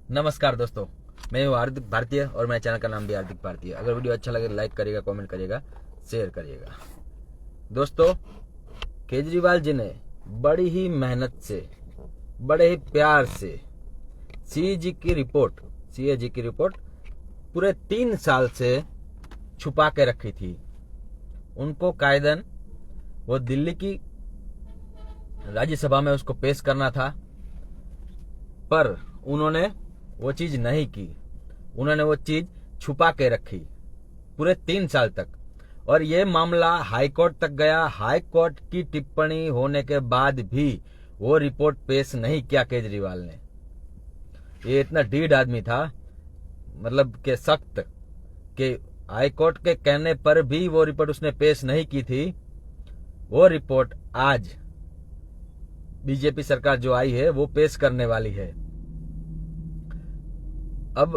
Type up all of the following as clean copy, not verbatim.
नमस्कार दोस्तों, मैं हूँ हार्दिक भारतीय और मेरे चैनल का नाम भी हार्दिक भारतीय। अगर वीडियो अच्छा लगे लाइक करिएगा, कमेंट करिएगा, शेयर करिएगा। दोस्तों, केजरीवाल जी ने बड़ी ही मेहनत से, बड़े ही प्यार से सीए की रिपोर्ट पूरे 3 साल से छुपा के रखी थी। उनको कायदन वो दिल्ली की राज्यसभा में उसको पेश करना था, पर उन्होंने वो चीज नहीं की। उन्होंने वो चीज छुपा के रखी पूरे 3 साल तक, और ये मामला हाई कोर्ट तक गया। हाई कोर्ट की टिप्पणी होने के बाद भी वो रिपोर्ट पेश नहीं किया केजरीवाल ने। ये इतना ढीठ आदमी था, मतलब के सख्त, कि हाई कोर्ट के कहने पर भी वो रिपोर्ट उसने पेश नहीं की थी। वो रिपोर्ट आज बीजेपी सरकार जो आई है वो पेश करने वाली है। अब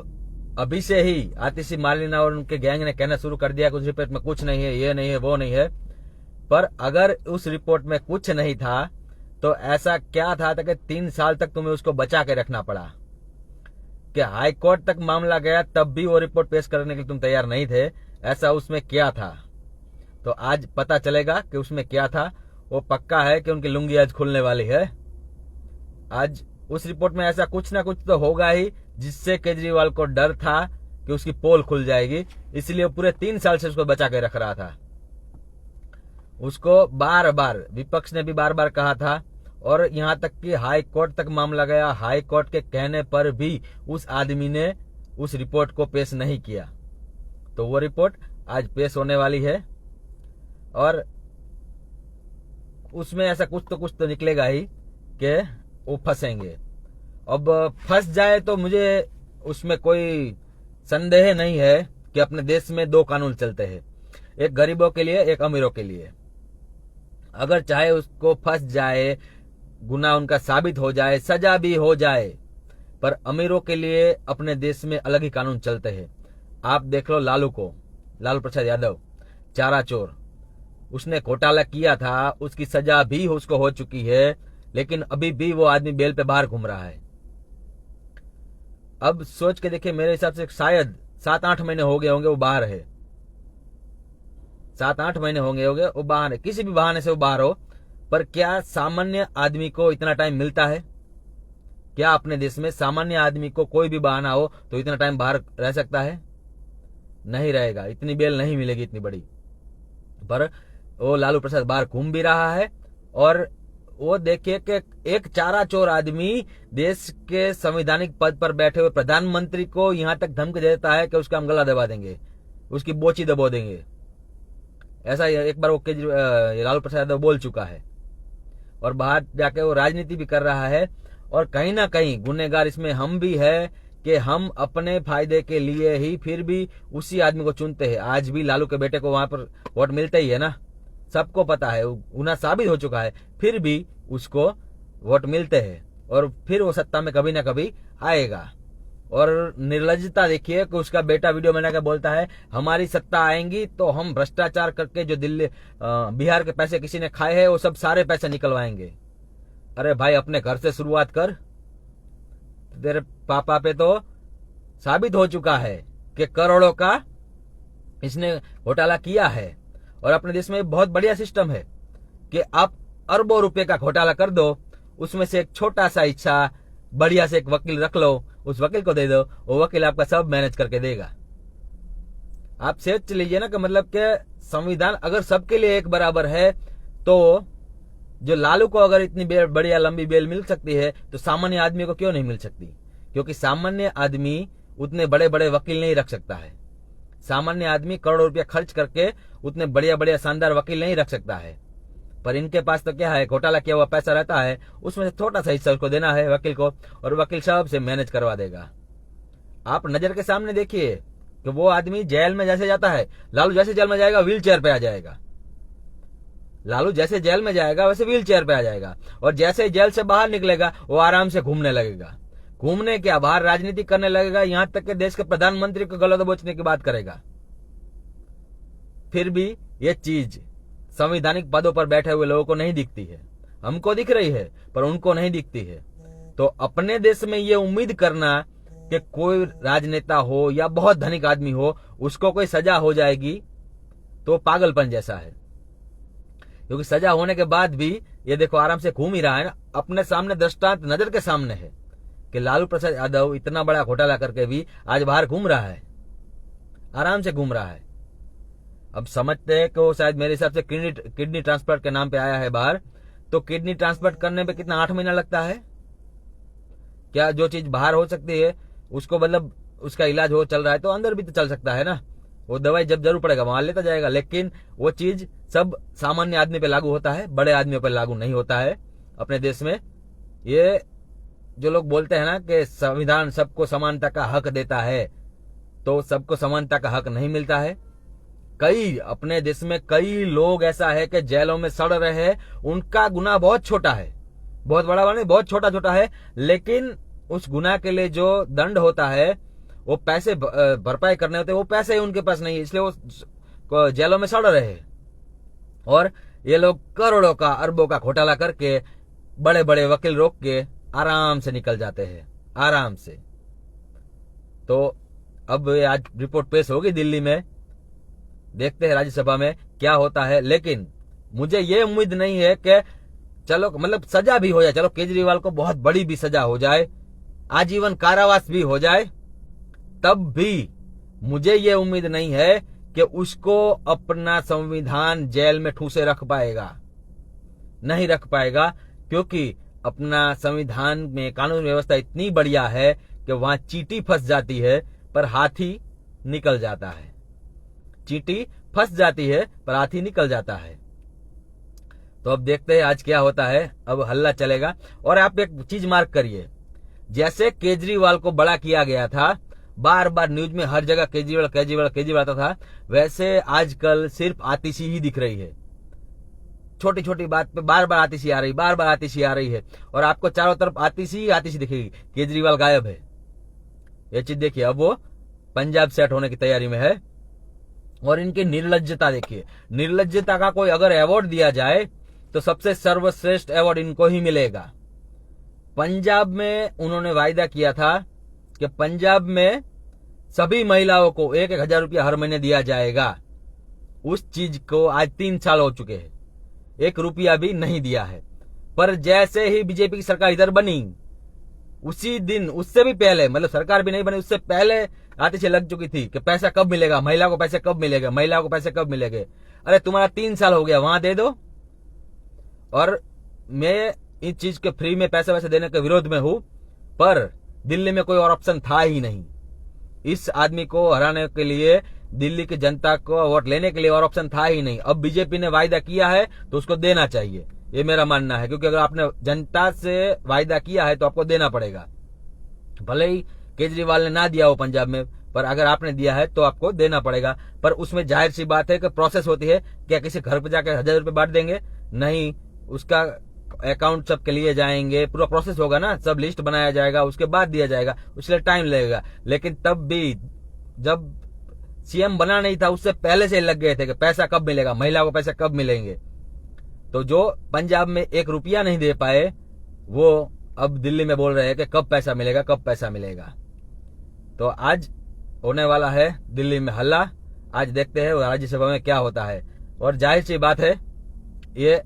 अभी से ही आतिशी मालिना और उनके गैंग ने कहना शुरू कर दिया कि उस रिपोर्ट में कुछ नहीं है, ये नहीं है, वो नहीं है। पर अगर उस रिपोर्ट में कुछ नहीं था तो ऐसा क्या था कि 3 साल तक तुम्हें उसको बचा के रखना पड़ा, कि हाई कोर्ट तक मामला गया तब भी वो रिपोर्ट पेश करने के लिए तुम तैयार नहीं थे। ऐसा उसमें क्या था? तो आज पता चलेगा कि उसमें क्या था। वो पक्का है कि उनकी लुंगी आज खुलने वाली है। आज उस रिपोर्ट में ऐसा कुछ ना कुछ तो होगा ही, जिससे केजरीवाल को डर था कि उसकी पोल खुल जाएगी, इसलिए वो पूरे 3 साल से उसको बचा के रख रहा था। उसको बार बार विपक्ष ने भी बार बार कहा था, और यहां तक कि हाई कोर्ट तक मामला गया। हाई कोर्ट के कहने पर भी उस आदमी ने उस रिपोर्ट को पेश नहीं किया। तो वो रिपोर्ट आज पेश होने वाली है, और उसमें ऐसा कुछ तो निकलेगा ही कि वो फंसेंगे। अब फंस जाए तो मुझे उसमें कोई संदेह नहीं है कि अपने देश में 2 कानून चलते हैं, एक गरीबों के लिए, एक अमीरों के लिए। अगर चाहे उसको फंस जाए, गुनाह उनका साबित हो जाए, सजा भी हो जाए, पर अमीरों के लिए अपने देश में अलग ही कानून चलते हैं। आप देख लो लालू प्रसाद यादव, चारा चोर, उसने घोटाला किया था, उसकी सजा भी उसको हो चुकी है, लेकिन अभी भी वो आदमी बेल पे बाहर घूम रहा है। अब सोच के देखिए, मेरे हिसाब से शायद 7-8 महीने हो गए होंगे वो बाहर है। 7-8 महीने होंगे वो बाहर है। किसी भी बहाने से वो बाहर हो, पर क्या सामान्य आदमी को इतना टाइम मिलता है? क्या अपने देश में सामान्य आदमी को कोई भी बहाना हो तो इतना टाइम बाहर रह सकता है? नहीं रहेगा। इतनी बेल नहीं मिलेगी इतनी बड़ी। पर वो लालू प्रसाद बाहर घूम भी रहा है, और वो देखिए कि एक चारा चोर आदमी देश के संवैधानिक पद पर बैठे हुए प्रधानमंत्री को यहां तक धमकी देता है कि उसका हम गला दबा देंगे, उसकी बोची दबा देंगे। ऐसा एक बार वो लालू प्रसाद यादव बोल चुका है, और बाहर जाके वो राजनीति भी कर रहा है। और कहीं ना कहीं गुनहगार इसमें हम भी है कि हम अपने फायदे के लिए ही फिर भी उसी आदमी को चुनते हैं। आज भी लालू के बेटे को वहां पर वोट मिलते ही है ना, सबको पता है, गुनाह साबित हो चुका है, फिर भी उसको वोट मिलते हैं, और फिर वो सत्ता में कभी ना कभी आएगा। और निर्लज्जता देखिए कि उसका बेटा वीडियो बना के बोलता है, हमारी सत्ता आएंगी तो हम भ्रष्टाचार करके जो दिल्ली बिहार के पैसे किसी ने खाए हैं वो सब सारे पैसे निकलवाएंगे। अरे भाई, अपने घर से शुरुआत कर। तेरे पापा पे तो साबित हो चुका है कि करोड़ों का इसने घोटाला किया है, और अपने देश में बहुत बढ़िया सिस्टम है कि आप अरबों रुपए का घोटाला कर दो, उसमें से एक छोटा सा हिस्सा बढ़िया से एक वकील रख लो, उस वकील को दे दो, वो वकील आपका सब मैनेज करके देगा। आप सोच लीजिए ना कि मतलब कि संविधान अगर सबके लिए एक बराबर है, तो जो लालू को अगर इतनी बढ़िया लंबी बेल मिल सकती है तो सामान्य आदमी को क्यों नहीं मिल सकती? क्योंकि सामान्य आदमी उतने बड़े बड़े वकील नहीं रख सकता है। सामान्य आदमी करोड़ों रुपया खर्च करके उतने बढ़िया बढ़िया शानदार वकील नहीं रख सकता है। पर इनके पास तो क्या है, घोटाला किया हुआ पैसा रहता है, उसमें से छोटा सा हिस्सा उसको देना है वकील को, और वकील साहब से मैनेज करवा देगा। आप नजर के सामने देखिए कि वो आदमी जेल में जैसे जाता है, लालू जैसे जेल में जाएगा व्हील चेयर पे आ जाएगा। लालू जैसे जेल में जाएगा वैसे व्हील चेयर पे आ जाएगा, और जैसे जेल से बाहर निकलेगा वो आराम से घूमने लगेगा। घूमने क्या, बाहर राजनीति करने लगेगा, यहां तक कि देश के प्रधानमंत्री को गला दबोचने की बात करेगा। फिर भी ये चीज संवैधानिक पदों पर बैठे हुए लोगों को नहीं दिखती है। हमको दिख रही है पर उनको नहीं दिखती है। तो अपने देश में ये उम्मीद करना कि कोई राजनेता हो या बहुत धनिक आदमी हो, उसको कोई सजा हो जाएगी तो पागलपन जैसा है। क्योंकि सजा होने के बाद भी ये देखो आराम से घूम ही रहा है ना, अपने सामने दृष्टांत नजर के सामने है कि लालू प्रसाद यादव इतना बड़ा घोटाला करके भी आज बाहर घूम रहा है, आराम से घूम रहा है। अब समझते हैं कि वो शायद मेरे हिसाब से किडनी ट्रांसप्लांट के नाम पे आया है बाहर, तो किडनी ट्रांसप्लांट करने पे कितना 8 महीना लगता है क्या? जो चीज बाहर हो सकती है उसको मतलब उसका इलाज हो चल रहा है तो अंदर भी तो चल सकता है ना। वो दवाई जब जरूर पड़ेगा वहां लेता जाएगा, लेकिन वो चीज सब सामान्य आदमी पे लागू होता है, बड़े आदमियों पर लागू नहीं होता है अपने देश में। ये जो लोग बोलते हैं ना कि संविधान सबको समानता का हक देता है, तो सबको समानता का हक नहीं मिलता है। कई अपने देश में कई लोग ऐसा है कि जेलों में सड़ रहे हैं, उनका गुनाह बहुत छोटा है, बहुत बड़ा नहीं, बहुत छोटा छोटा है, लेकिन उस गुनाह के लिए जो दंड होता है वो पैसे भरपाई करने होते हैं, वो पैसे ही उनके पास नहीं है, इसलिए वो जेलों में सड़ रहे हैं। और ये लोग करोड़ों का अरबों का घोटाला करके बड़े बड़े वकील रोक के आराम से निकल जाते हैं, आराम से। तो अब आज रिपोर्ट पेश होगी दिल्ली में, देखते हैं राज्यसभा में क्या होता है। लेकिन मुझे ये उम्मीद नहीं है कि चलो मतलब सजा भी हो जाए, चलो केजरीवाल को बहुत बड़ी भी सजा हो जाए, आजीवन कारावास भी हो जाए, तब भी मुझे ये उम्मीद नहीं है कि उसको अपना संविधान जेल में ठूसे रख पाएगा, नहीं रख पाएगा। क्योंकि अपना संविधान में कानून व्यवस्था इतनी बढ़िया है कि वहां चींटी फंस जाती है पर हाथी निकल जाता है, चींटी फंस जाती है पर हाथी निकल जाता है। तो अब देखते हैं आज क्या होता है, अब हल्ला चलेगा। और आप एक चीज मार्क करिए, जैसे केजरीवाल को बड़ा किया गया था, बार बार न्यूज में हर जगह केजरीवाल केजरीवाल केजरीवाल आता था, वैसे आजकल सिर्फ आतिशी ही दिख रही है। छोटी छोटी बात पे बार बार आतिशी आ रही, बार बार आतिशी आ रही है, और आपको चारों तरफ आतिशी ही आतिशी दिखेगी। केजरीवाल गायब है, ये चीज देखिए। अब वो पंजाब सेट होने की तैयारी में है। और इनकी निर्लज्जता देखिए, निर्लज्जता का कोई अगर अवार्ड दिया जाए तो सबसे सर्वश्रेष्ठ अवार्ड इनको ही मिलेगा। पंजाब में उन्होंने वायदा किया था कि पंजाब में सभी महिलाओं को 1,000 रुपया हर महीने दिया जाएगा। उस चीज को आज 3 साल हो चुके हैं, 1 रुपया भी नहीं दिया है। पर जैसे ही बीजेपी की सरकार इधर बनी, उसी दिन, उससे भी पहले, मतलब सरकार भी नहीं बनी उससे पहले आतिशी लग चुकी थी कि पैसा कब मिलेगा, महिला को पैसे कब मिलेगा, महिला को पैसे कब मिलेंगे। अरे तुम्हारा 3 साल हो गया, वहां दे दो। और मैं इस चीज के फ्री में पैसे वैसे देने के विरोध में हूं, पर दिल्ली में कोई और ऑप्शन था ही नहीं। इस आदमी को हराने के लिए, दिल्ली की जनता को वोट लेने के लिए और ऑप्शन था ही नहीं। अब बीजेपी ने वायदा किया है तो उसको देना चाहिए, ये मेरा मानना है। क्योंकि अगर आपने जनता से वायदा किया है तो आपको देना पड़ेगा। भले ही केजरीवाल ने ना दिया हो पंजाब में, पर अगर आपने दिया है तो आपको देना पड़ेगा। पर उसमें जाहिर सी बात है कि प्रोसेस होती है। क्या किसी घर पे जाकर 1,000 रुपए बांट देंगे? नहीं, उसका अकाउंट सबके लिए जाएंगे, पूरा प्रोसेस होगा ना, सब लिस्ट बनाया जाएगा, उसके बाद दिया जाएगा, उसके लिए टाइम लगेगा। लेकिन तब भी जब सीएम बना नहीं था उससे पहले से लग गए थे कि पैसा कब मिलेगा, महिला को पैसे कब मिलेंगे। तो जो पंजाब में 1 रुपया नहीं दे पाए, वो अब दिल्ली में बोल रहे हैं कि कब पैसा मिलेगा, कब पैसा मिलेगा। तो आज होने वाला है दिल्ली में हल्ला। आज देखते हैं राज्यसभा में क्या होता है। और जाहिर सी बात है, ये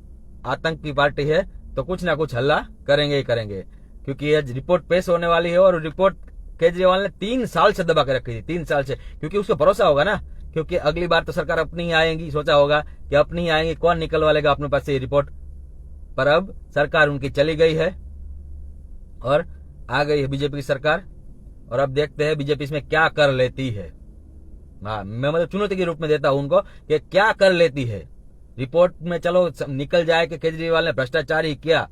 आतंक की पार्टी है तो कुछ ना कुछ हल्ला करेंगे ही करेंगे। क्योंकि ये रिपोर्ट पेश होने वाली है, और रिपोर्ट केजरीवाल ने 3 साल से दबा के रखी थी, 3 साल से। क्योंकि उसको भरोसा होगा ना, क्योंकि अगली बार तो सरकार अपनी ही आएगी, सोचा होगा कि अपनी ही आएंगी, कौन निकलवालेगा अपने पास से ये रिपोर्ट। पर अब सरकार उनकी चली गई है और आ गई है बीजेपी की सरकार। और अब देखते हैं बीजेपी इसमें क्या कर लेती है। मैं मतलब चुनौती के रूप में देता हूं उनको कि क्या कर लेती है। रिपोर्ट में चलो निकल जाए कि केजरीवाल ने भ्रष्टाचार ही किया,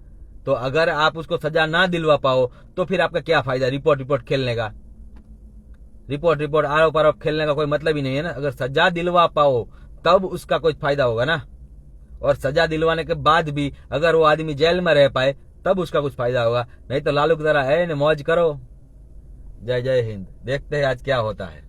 तो अगर आप उसको सजा ना दिलवा पाओ तो फिर आपका क्या फायदा रिपोर्ट खेलने का। रिपोर्ट आरोप खेलने का कोई मतलब ही नहीं है ना। अगर सजा दिलवा पाओ तब उसका कोई फायदा होगा ना। और सजा दिलवाने के बाद भी अगर वो आदमी जेल में रह पाए तब उसका कुछ फायदा होगा। नहीं तो लालू की तरह है न मौज करो। जय जय हिंद। देखते हैं आज क्या होता है।